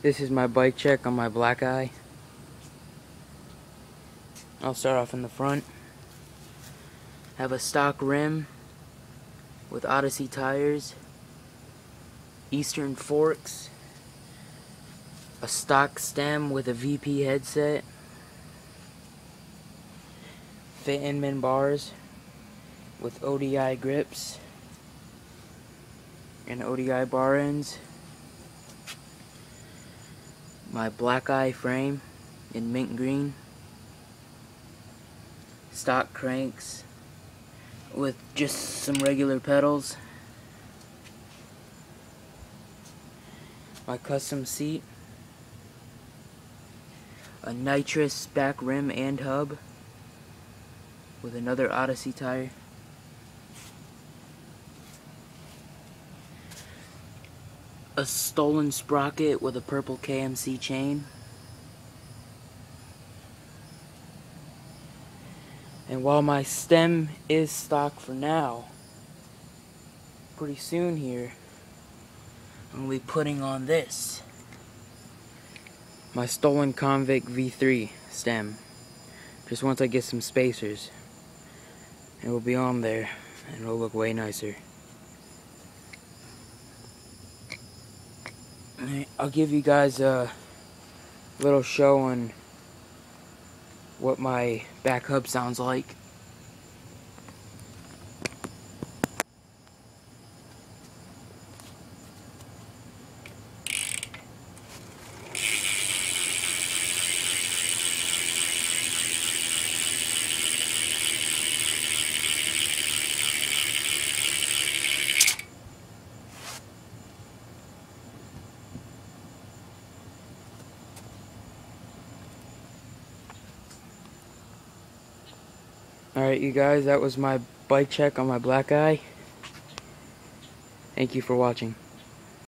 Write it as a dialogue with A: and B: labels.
A: This is my bike check on my Black Eye. I'll start off in the front. Have a stock rim with Odyssey tires, Eastern forks, a stock stem with a VP headset, Fit Inman bars with ODI grips and ODI bar ends. My Black Eye frame in mint green. Stock cranks with just some regular pedals. My custom seat. A nitrous back rim and hub with another Odyssey tire. A stolen sprocket with a purple KMC chain. And while my stem is stock for now, pretty soon here, I'm going to be putting on this. My stolen Convict V3 stem. Just once I get some spacers, it will be on there and it'll look way nicer. I'll give you guys a little show on what my back hub sounds like. Alright you guys, that was my bike check on my Black Eye. Thank you for watching.